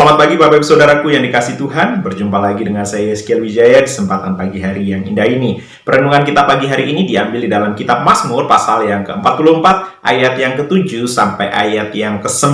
Selamat pagi Bapak Ibu Saudaraku yang dikasih Tuhan. Berjumpa lagi dengan saya Yeskiel Wijaya di kesempatan pagi hari yang indah ini. Perenungan kita pagi hari ini diambil di dalam kitab Mazmur pasal yang ke-44 ayat yang ke-7 sampai ayat yang ke-9.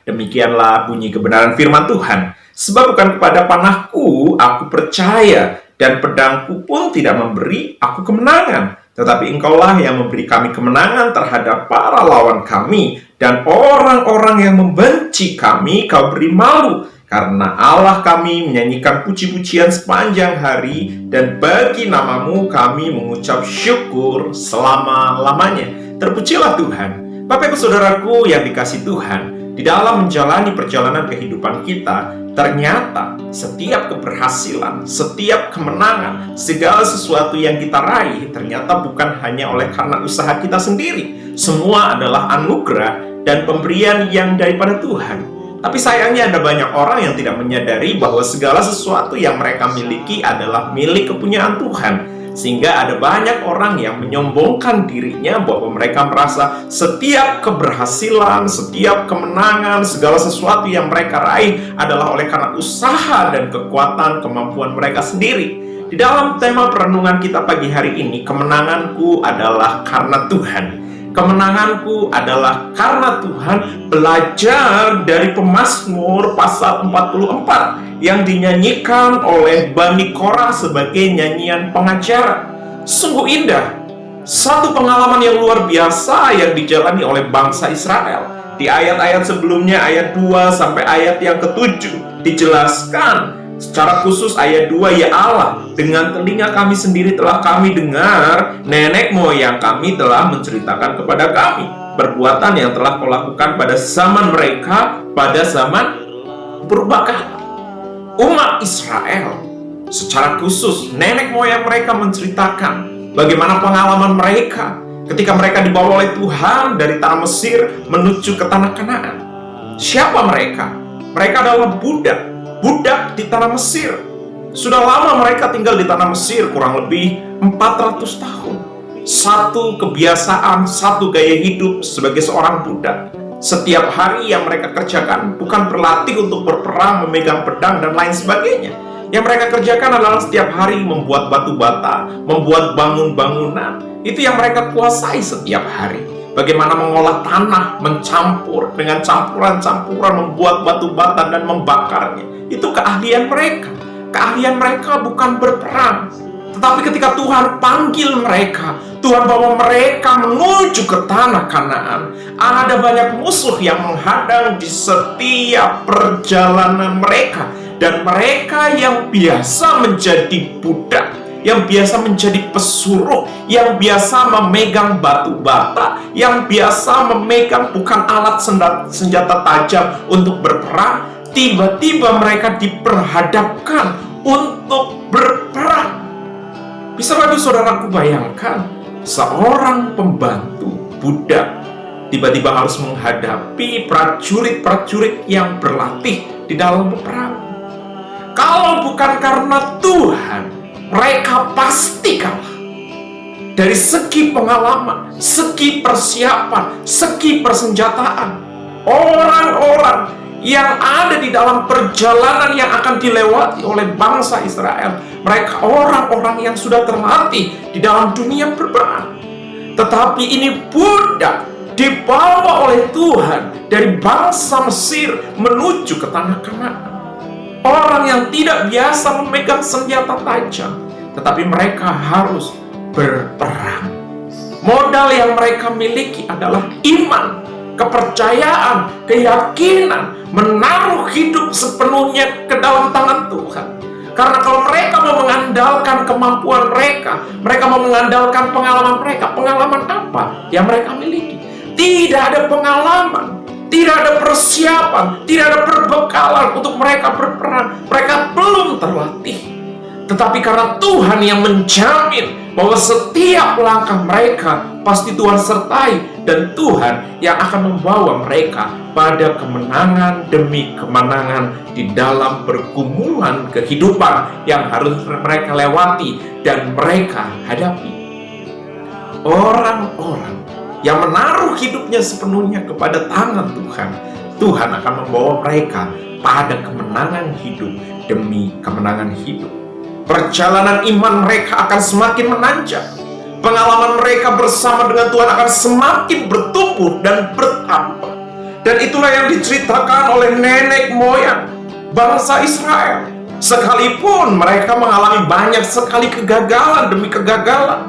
Demikianlah bunyi kebenaran firman Tuhan. Sebab bukan kepada panahku aku percaya, dan pedangku pun tidak memberi aku kemenangan. Tetapi engkaulah yang memberi kami kemenangan terhadap para lawan kami, dan orang-orang yang membenci kami kau beri malu. Karena Allah kami menyanyikan puji-pujian sepanjang hari, dan bagi namamu kami mengucap syukur selama-lamanya. Terpujilah Tuhan. Bapak Ibu Saudaraku yang dikasih Tuhan, di dalam menjalani perjalanan kehidupan kita, ternyata setiap keberhasilan, setiap kemenangan, segala sesuatu yang kita raih ternyata bukan hanya oleh karena usaha kita sendiri. Semua adalah anugerah dan pemberian yang daripada Tuhan. Tapi sayangnya ada banyak orang yang tidak menyadari bahwa segala sesuatu yang mereka miliki adalah milik kepunyaan Tuhan. Sehingga ada banyak orang yang menyombongkan dirinya bahwa mereka merasa setiap keberhasilan, setiap kemenangan, segala sesuatu yang mereka raih adalah oleh karena usaha dan kekuatan kemampuan mereka sendiri. Di dalam tema perenungan kita pagi hari ini, kemenanganku adalah karena Tuhan. Kemenanganku adalah karena Tuhan. Belajar dari Pemazmur pasal 44 yang dinyanyikan oleh Bani Korah sebagai nyanyian pengajaran. Sungguh indah. Satu pengalaman yang luar biasa yang dijalani oleh bangsa Israel. Di ayat-ayat sebelumnya, ayat 2 sampai ayat yang ke-7 dijelaskan secara khusus ayat 2, ya Allah, dengan telinga kami sendiri telah kami dengar, nenek moyang kami telah menceritakan kepada kami perbuatan yang telah kau lakukan pada zaman mereka, pada zaman purbakala. Umat Israel secara khusus, nenek moyang mereka menceritakan bagaimana pengalaman mereka ketika mereka dibawa oleh Tuhan dari tanah Mesir menuju ke tanah Kanaan. Siapa mereka? Mereka adalah budak di tanah Mesir. Sudah lama mereka tinggal di tanah Mesir, kurang lebih 400 tahun. Satu kebiasaan, satu gaya hidup sebagai seorang budak. Setiap hari yang mereka kerjakan bukan berlatih untuk berperang, memegang pedang, dan lain sebagainya. Yang mereka kerjakan adalah setiap hari membuat batu bata, membuat bangunan. Itu yang mereka kuasai setiap hari. Bagaimana mengolah tanah, mencampur dengan campuran-campuran, membuat batu bata dan membakarnya. Itu keahlian mereka. Keahlian mereka bukan berperang. Tetapi ketika Tuhan panggil mereka, Tuhan bawa mereka menuju ke tanah Kanaan, ada banyak musuh yang menghadang di setiap perjalanan mereka. Dan mereka yang biasa menjadi budak, yang biasa menjadi pesuruh, yang biasa memegang batu bata, yang biasa memegang bukan alat senjata tajam untuk berperang, tiba-tiba mereka diperhadapkan untuk berperang. Bisa bagi saudaraku bayangkan, seorang pembantu budak tiba-tiba harus menghadapi prajurit-prajurit yang berlatih di dalam peperangan. Kalau bukan karena Tuhan, mereka pasti kalah. Dari segi pengalaman, segi persiapan, segi persenjataan, orang-orang yang ada di dalam perjalanan yang akan dilewati oleh bangsa Israel, mereka orang-orang yang sudah terlatih di dalam dunia berperang. Tetapi ini budak dibawa oleh Tuhan dari bangsa Mesir menuju ke tanah Kanaan. Orang yang tidak biasa memegang senjata tajam, tetapi mereka harus berperang. Modal yang mereka miliki adalah iman, kepercayaan, keyakinan, menaruh hidup sepenuhnya ke dalam tangan Tuhan. Karena kalau mereka mau mengandalkan kemampuan mereka mau mengandalkan pengalaman mereka. Pengalaman apa yang mereka miliki? Tidak ada pengalaman, tidak ada persiapan, tidak ada perbekalan untuk mereka berperang. Mereka belum terlatih. Tetapi karena Tuhan yang menjamin bahwa setiap langkah mereka pasti Tuhan sertai, dan Tuhan yang akan membawa mereka pada kemenangan demi kemenangan di dalam pergumulan kehidupan yang harus mereka lewati dan mereka hadapi. Orang-orang yang menaruh hidupnya sepenuhnya kepada tangan Tuhan, Tuhan akan membawa mereka pada kemenangan hidup demi kemenangan hidup. Perjalanan iman mereka akan semakin menanjak. Pengalaman mereka bersama dengan Tuhan akan semakin bertumbuh dan bertambah. Dan itulah yang diceritakan oleh nenek moyang bangsa Israel. Sekalipun mereka mengalami banyak sekali kegagalan demi kegagalan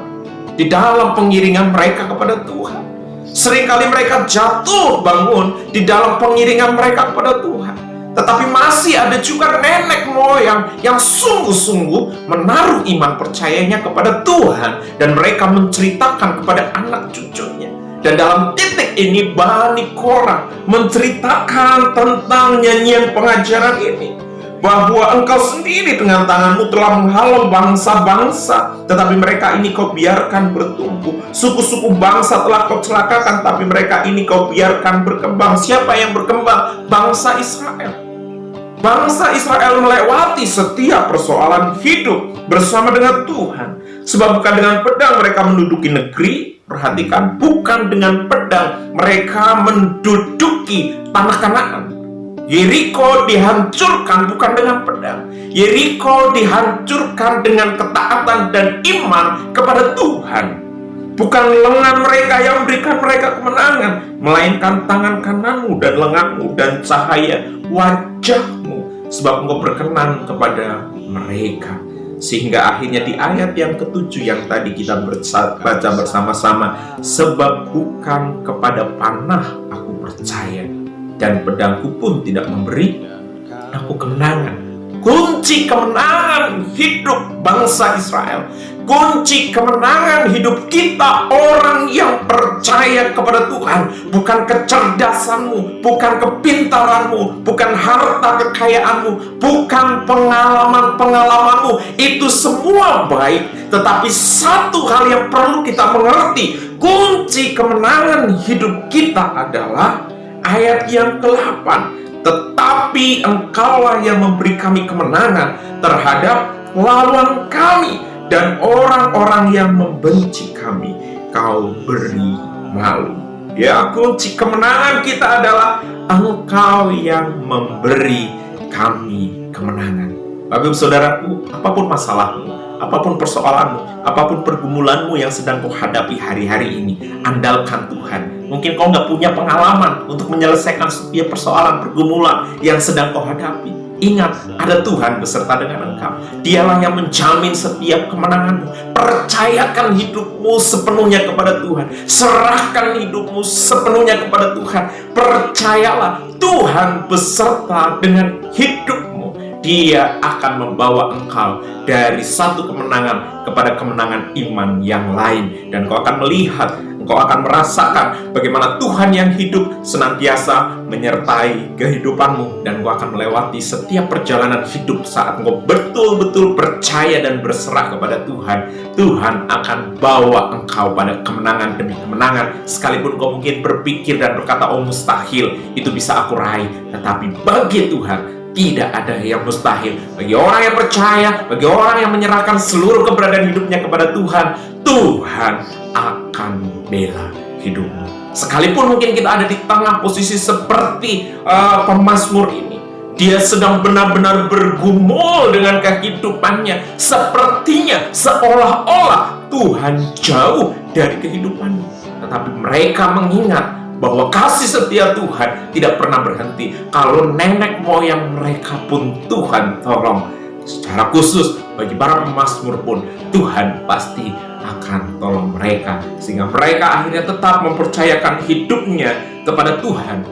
di dalam pengiringan mereka kepada Tuhan. Seringkali mereka jatuh bangun di dalam pengiringan mereka kepada Tuhan. Tetapi masih ada juga nenek moyang yang sungguh-sungguh menaruh iman percayanya kepada Tuhan. Dan mereka menceritakan kepada anak cucunya. Dan dalam titik ini Bani Korah menceritakan tentang nyanyian pengajaran ini, bahwa engkau sendiri dengan tanganmu telah menghalau bangsa-bangsa, tetapi mereka ini kau biarkan bertumbuh. Suku-suku bangsa telah kau celakakan, tapi mereka ini kau biarkan berkembang. Siapa yang berkembang? Bangsa Israel. Bangsa Israel melewati setiap persoalan hidup bersama dengan Tuhan. Sebab bukan dengan pedang mereka menduduki negeri. Perhatikan, bukan dengan pedang mereka menduduki tanah Kanaan. Yeriko dihancurkan bukan dengan pedang. Yeriko dihancurkan dengan ketaatan dan iman kepada Tuhan. Bukan lengan mereka yang memberikan mereka kemenangan, melainkan tangan kananmu dan lenganmu dan cahaya wajahmu, sebab engkau berkenan kepada mereka. Sehingga akhirnya di ayat yang ke-7 yang tadi kita baca bersama-sama, sebab bukan kepada panah aku percaya, dan pedangku pun tidak memberi aku kemenangan. Kunci kemenangan hidup bangsa Israel, kunci kemenangan hidup kita orang yang percaya kepada Tuhan, bukan kecerdasanmu, bukan kepintaranmu, bukan harta kekayaanmu, bukan pengalaman-pengalamanmu. Itu semua baik, tetapi satu hal yang perlu kita mengerti, kunci kemenangan hidup kita adalah ayat yang ke-8. Tetapi engkaulah yang memberi kami kemenangan terhadap lawan kami, dan orang-orang yang membenci kami kau beri malu. Ya, kunci kemenangan kita adalah engkau yang memberi kami kemenangan. Bapak saudaraku, apapun masalahmu, apapun persoalanmu, apapun pergumulanmu yang sedang kau hadapi hari-hari ini, andalkan Tuhan. Mungkin kau nggak punya pengalaman untuk menyelesaikan setiap persoalan pergumulan yang sedang kau hadapi. Ingat, ada Tuhan beserta dengan engkau. Dialah yang menjamin setiap kemenanganmu. Percayakan hidupmu sepenuhnya kepada Tuhan. Serahkan hidupmu sepenuhnya kepada Tuhan. Percayalah, Tuhan beserta dengan hidupmu. Dia akan membawa engkau dari satu kemenangan kepada kemenangan iman yang lain. Dan kau akan melihat, engkau akan merasakan bagaimana Tuhan yang hidup senantiasa menyertai kehidupanmu. Dan engkau akan melewati setiap perjalanan hidup saat engkau betul-betul percaya dan berserah kepada Tuhan. Tuhan akan bawa engkau pada kemenangan demi kemenangan. Sekalipun kau mungkin berpikir dan berkata, oh mustahil, itu bisa aku raih. Tetapi bagi Tuhan tidak ada yang mustahil. Bagi orang yang percaya, bagi orang yang menyerahkan seluruh keberadaan hidupnya kepada Tuhan, Tuhan akan bela hidupmu. Sekalipun mungkin kita ada di tengah posisi seperti pemazmur ini, dia sedang benar-benar bergumul dengan kehidupannya. Sepertinya seolah-olah Tuhan jauh dari kehidupannya. Tetapi mereka mengingat bahwa kasih setia Tuhan tidak pernah berhenti. Kalau nenek moyang mereka pun Tuhan tolong. Secara khusus bagi para pemazmur pun Tuhan pasti akan tolong mereka, sehingga mereka akhirnya tetap mempercayakan hidupnya kepada Tuhan.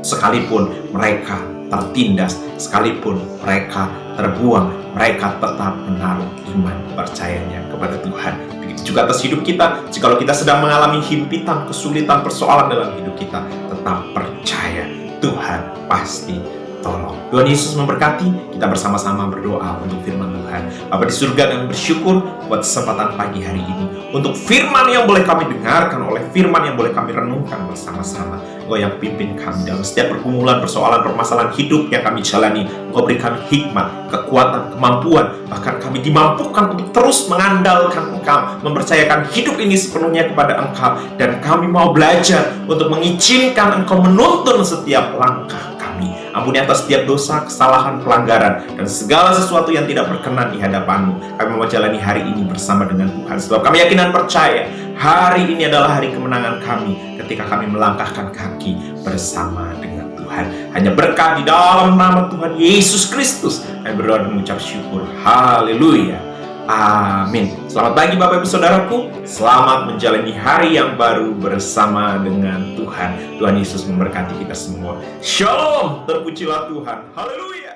Sekalipun mereka tertindas, sekalipun mereka terbuang, mereka tetap menaruh iman percayanya kepada Tuhan. Begitu juga atas hidup kita. Jikalau kita sedang mengalami himpitan, kesulitan, persoalan dalam hidup kita, tetap percaya Tuhan pasti tolong. Tuhan Yesus memberkati. Kita bersama-sama berdoa untuk firman Tuhan. Bapa di surga, kami bersyukur buat kesempatan pagi hari ini, untuk firman yang boleh kami dengarkan, oleh firman yang boleh kami renungkan bersama-sama. Engkau yang pimpin kami dalam setiap pergumulan, persoalan, permasalahan hidup yang kami jalani. Engkau beri kami hikmat, kekuatan, kemampuan, bahkan kami dimampukan untuk terus mengandalkan Engkau, mempercayakan hidup ini sepenuhnya kepada Engkau. Dan kami mau belajar untuk mengizinkan Engkau menuntun setiap langkah kami. Ampuni atas setiap dosa, kesalahan, pelanggaran, dan segala sesuatu yang tidak berkenan di hadapan-Mu. Kami mau jalani hari ini bersama dengan Tuhan, sebab kami yakin dan percaya hari ini adalah hari kemenangan kami ketika kami melangkahkan kaki bersama dengan Tuhan. Hanya berkah di dalam nama Tuhan Yesus Kristus kami berdoa dan mengucap syukur. Haleluya. Amin. Selamat pagi Bapak Ibu Saudaraku. Selamat menjalani hari yang baru bersama dengan Tuhan. Tuhan Yesus memberkati kita semua. Shalom. Terpujilah Tuhan. Haleluya.